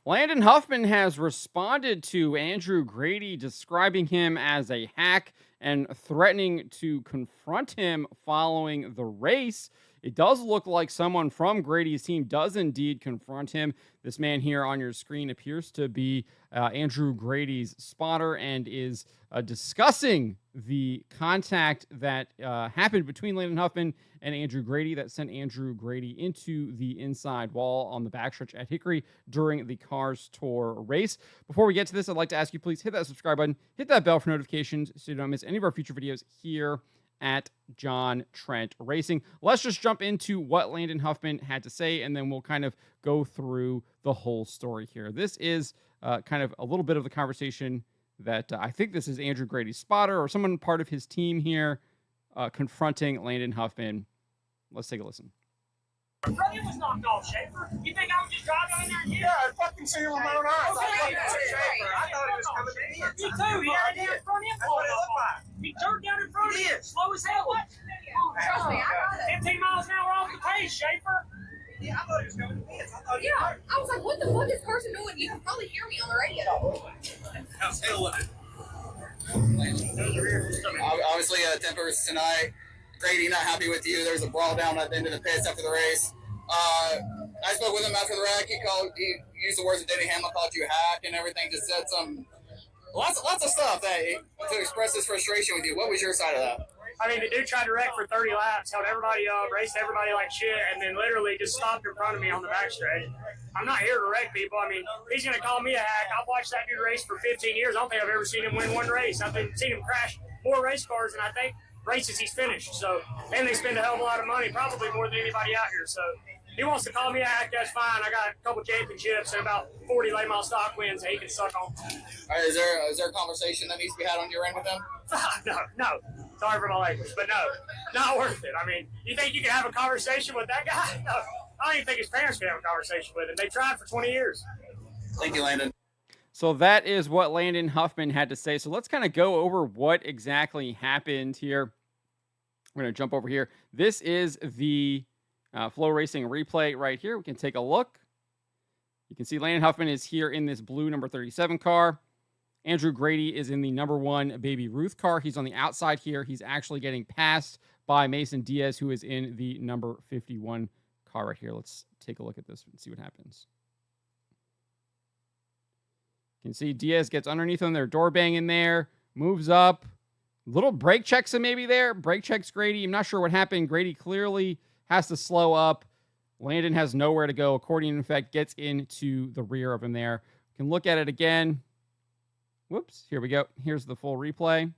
Landon Huffman has responded to Andrew Grady, describing him as a hack and threatening to confront him following the race. It does look like someone from Grady's team does indeed confront him. This man here on your screen appears to be Andrew Grady's spotter and is discussing the contact that happened between Landon Huffman and Andrew Grady that sent Andrew Grady into the inside wall on the backstretch at Hickory during the Cars Tour race. Before we get to this, I'd like to ask you, please hit that subscribe button, hit that bell for notifications so you don't miss any of our future videos here at John Trent Racing. Let's just jump into what Landon Huffman had to say, and then we'll kind of go through the whole story here. This is kind of a little bit of the conversation that I think this is Andrew Grady's spotter or someone part of his team here confronting Landon Huffman. Let's take a listen. It was knocked off, Schaefer. You think I would just drive down there and get it? Yeah, I fucking see him with my own eyes. Okay, I thought he was coming to me. Me too, he had down in front of him. That's what it looked like. He turned down in front of him. Slow as hell. What? Trust me, I got it. 15 miles an hour off the pace, Schaefer. Yeah, I thought he was coming to me. I thought he Yeah, I was like, what the fuck is this person doing? You can probably hear me on the radio. How's hell with it? Obviously, tempers tonight. Grady not happy with you. There's a brawl down at the end of the pits after the race. I spoke with him after the wreck. He used the words of Denny Hamlin, called you a hack and everything. Just said some lots of stuff to express his frustration with you. What was your side of that? I mean, the dude tried to wreck for 30 laps, held everybody up, raced everybody like shit, and then literally just stopped in front of me on the backstretch. I'm not here to wreck people. I mean, he's going to call me a hack. I've watched that dude race for 15 years. I don't think I've ever seen him win one race. I've seen him crash more race cars than I think races he's finished. So, and they spend a hell of a lot of money, probably more than anybody out here. So, he wants to call me a hack, that's fine. I got a couple championships and about 40 late mile stock wins that he can suck on. All right, is there a conversation that needs to be had on your end with him? No. Sorry for my language, but no, not worth it. I mean, you think you can have a conversation with that guy? No, I don't even think his parents can have a conversation with him. They tried for 20 years. Thank you, Landon. So that is what Landon Huffman had to say. So let's kind of go over what exactly happened here. We're going to jump over here. This is the Flow Racing replay right here. We can take a look. You can see Landon Huffman is here in this blue number 37 car. Andrew Grady is in the number 1 Baby Ruth car. He's on the outside here. He's actually getting passed by Mason Diaz, who is in the number 51 car right here. Let's take a look at this and see what happens. You can see Diaz gets underneath them. Their door bang in there, moves up. Little brake checks maybe there. Brake checks Grady. I'm not sure what happened. Grady clearly has to slow up. Landon has nowhere to go. Accordion effect gets into the rear of him there. You can look at it again. Whoops. Here we go. Here's the full replay.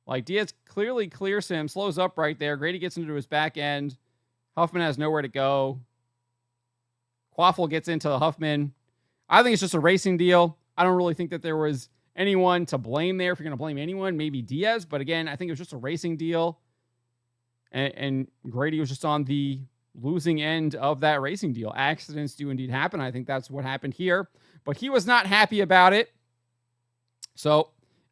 Like Diaz clearly clears him, slows up right there. Grady gets into his back end. Huffman has nowhere to go. Quaffle gets into Huffman. I think it's just a racing deal. I don't really think that there was anyone to blame there. If you're going to blame anyone, maybe Diaz. But again, I think it was just a racing deal. And Grady was just on the losing end of that racing deal. Accidents do indeed happen. I think that's what happened here. But he was not happy about it. So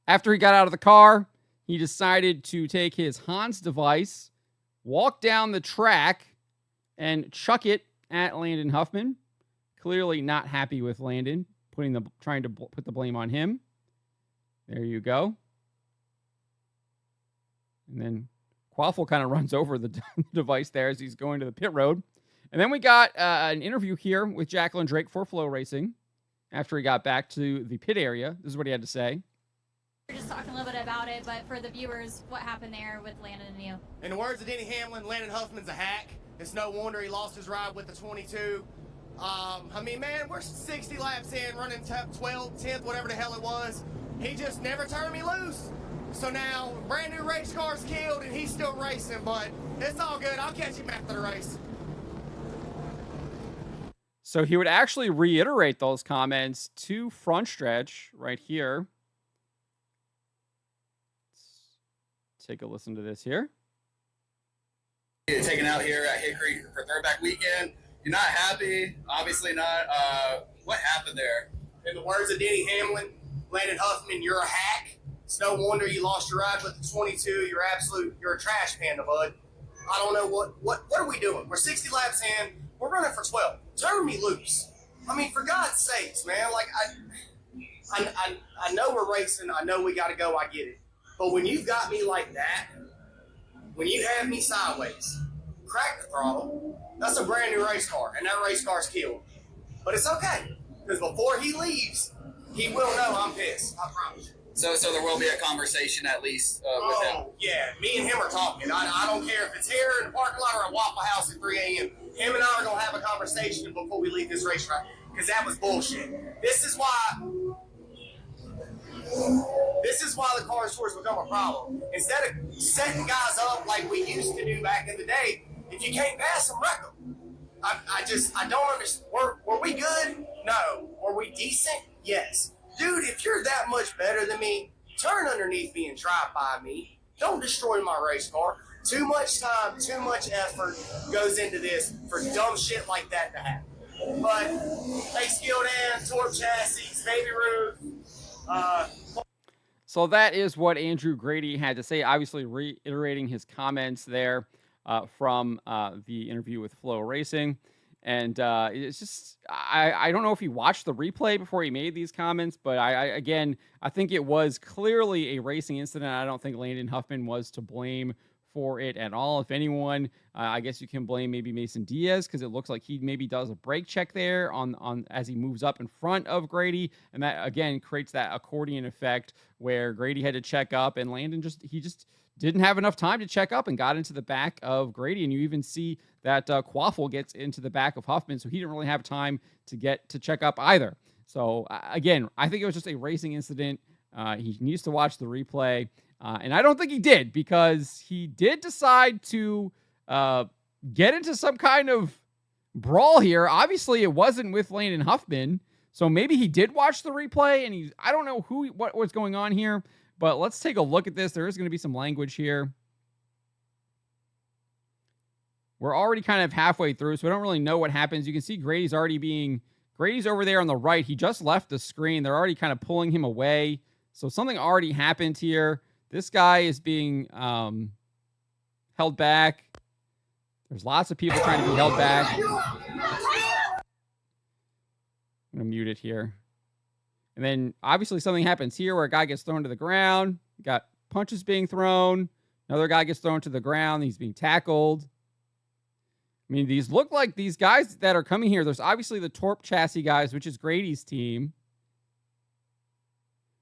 after he got out of the car, he decided to take his Hans device, walk down the track, and chuck it at Landon Huffman. Clearly not happy with Landon, trying to put the blame on him. There you go. And then Quaffle kind of runs over the device there as he's going to the pit road. And then we got an interview here with Jacqueline Drake for Flow Racing after he got back to the pit area. This is what he had to say. We're just talking a little bit about it, but for the viewers, what happened there with Landon and you? In the words of Denny Hamlin, Landon Huffman's a hack. It's no wonder he lost his ride with the 22. I mean, man, we're 60 laps in, running 12th, 10th, whatever the hell it was. He just never turned me loose. So now, brand new race car's killed, and he's still racing, but it's all good. I'll catch him after the race. So he would actually reiterate those comments to front stretch right here. Let's take a listen to this here. Taken out here at Hickory for third back weekend. You're not happy? Obviously not. What happened there? In the words of Denny Hamlin, Landon Huffman, you're a hack. It's no wonder you lost your ride with the 22. You're a trash panda, bud. I don't know what are we doing? We're 60 laps in. We're running for 12. Turn me loose. I mean, for God's sakes, man. Like, I know we're racing. I know we got to go. I get it. But when you've got me like that, when you have me sideways, crack the throttle, that's a brand new race car, and that race car's killed. But it's okay, because before he leaves, he will know I'm pissed. I promise you. So there will be a conversation at least with him. Oh, yeah. Me and him are talking. I don't care if it's here in the parking lot or at Waffle House at 3 a.m. Him and I are going to have a conversation before we leave this racetrack, because that was bullshit. This is why the car stores become a problem. Instead of setting guys up like we used to do back in the day, if you can't pass them, wreck them. I don't understand. Were we good? No. Were we decent? Yes. Dude, if you're that much better than me, turn underneath me and drive by me. Don't destroy my race car. Too much time, too much effort goes into this for dumb shit like that to happen. But thanks, Gildan, Torp Chassis, Baby Ruth. So that is what Andrew Grady had to say, obviously reiterating his comments there from the interview with Flow Racing. And it's just, I don't know if he watched the replay before he made these comments, but I think it was clearly a racing incident. I don't think Landon Huffman was to blame for it at all. If anyone, I guess you can blame maybe Mason Diaz, because it looks like he maybe does a brake check there on as he moves up in front of Grady, and that again creates that accordion effect where Grady had to check up, and Landon just didn't have enough time to check up and got into the back of Grady. And you even see that Quaffle gets into the back of Huffman, so he didn't really have time to get to check up either. So again, I think it was just a racing incident. He needs to watch the replay. And I don't think he did, because he did decide to get into some kind of brawl here. Obviously, it wasn't with Landon Huffman. So maybe he did watch the replay, and I don't know what was going on here. But let's take a look at this. There is going to be some language here. We're already kind of halfway through, so we don't really know what happens. You can see Grady's over there on the right. He just left the screen. They're already kind of pulling him away. So something already happened here. This guy is being held back. There's lots of people trying to be held back. I'm going to mute it here. And then obviously something happens here where a guy gets thrown to the ground. You got punches being thrown. Another guy gets thrown to the ground. He's being tackled. I mean, these look like these guys that are coming here. There's obviously the Torp Chassis guys, which is Grady's team.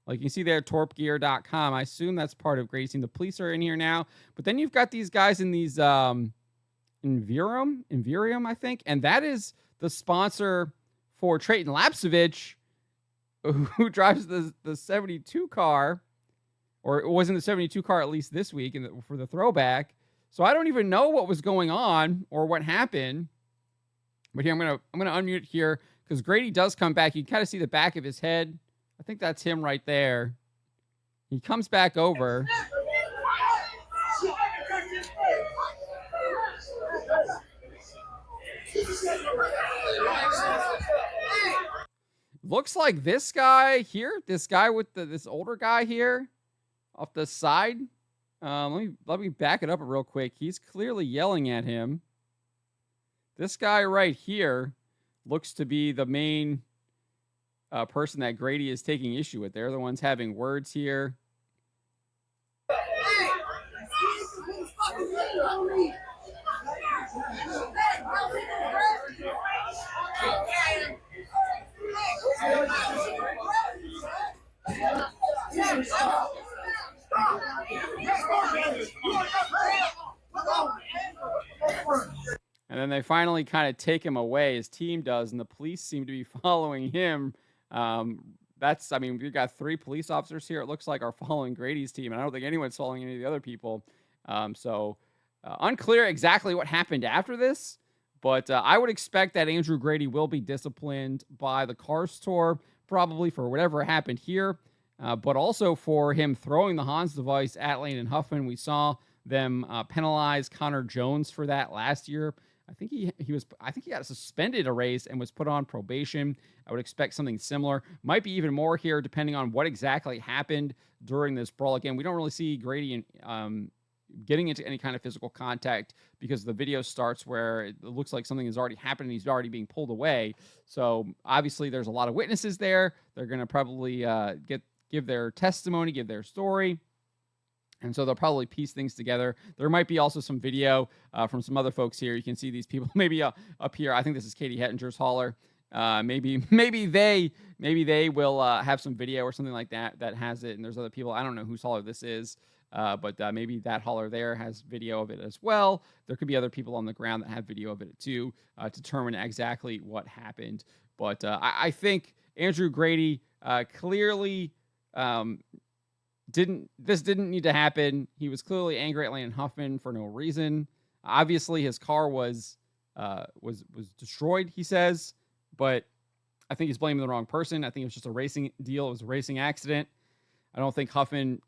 Like you can see there, torpgear.com. I assume that's part of Grady's team. The police are in here now. But then you've got these guys in these Inverium, I think. And that is the sponsor for Trayton Lapsevich, who drives the 72 car, or it was in the 72 car at least this week for the throwback. So I don't even know what was going on or what happened. But here, I'm gonna unmute here, because Grady does come back. You can kind of see the back of his head. I think that's him right there. He comes back over. Looks like this guy here, this guy with this older guy here off the side. Let me back it up real quick. He's clearly yelling at him. This guy right here looks to be the main person that Grady is taking issue with. They're the ones having words here. And then they finally kind of take him away. His team does, and the police seem to be following him. We've got 3 police officers here, it looks like, are following Grady's team, and I don't think anyone's following any of the other people. Unclear exactly what happened after this, but I would expect that Andrew Grady will be disciplined by the Cars Tour, probably for whatever happened here, but also for him throwing the Hans device at Landon Huffman. We saw them penalize Connor Jones for that last year. I think he got suspended a race and was put on probation. I would expect something similar. Might be even more here, depending on what exactly happened during this brawl. Again, we don't really see Grady getting into any kind of physical contact, because the video starts where it looks like something has already happened and he's already being pulled away. So obviously there's a lot of witnesses there. They're going to probably give their testimony, give their story. And so they'll probably piece things together. There might be also some video from some other folks here. You can see these people maybe up here. I think this is Katie Hettinger's hauler. Maybe they will have some video or something like that has it. And there's other people. I don't know whose hauler this is, but maybe that hauler there has video of it as well. There could be other people on the ground that have video of it too, to determine exactly what happened. But I think Andrew Grady clearly didn't need to happen. He was clearly angry at Landon Huffman for no reason. Obviously, his car was destroyed, he says, but I think he's blaming the wrong person. I think it was just a racing deal. It was a racing accident. I don't think Huffman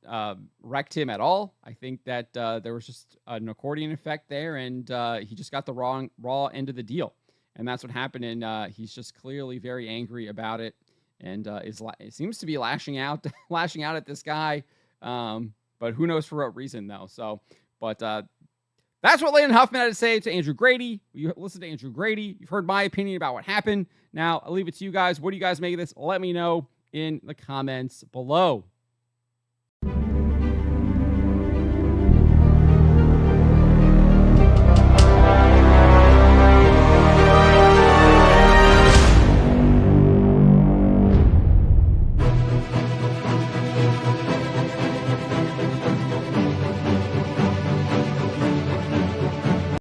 wrecked him at all. I think that there was just an accordion effect there, and he just got the raw end of the deal. And that's what happened, and he's just clearly very angry about it, and it seems to be lashing out at this guy, but who knows for what reason, though. So, but that's what Landon Huffman had to say to Andrew Grady. You listen to Andrew Grady. You've heard my opinion about what happened. Now, I'll leave it to you guys. What do you guys make of this? Let me know in the comments below.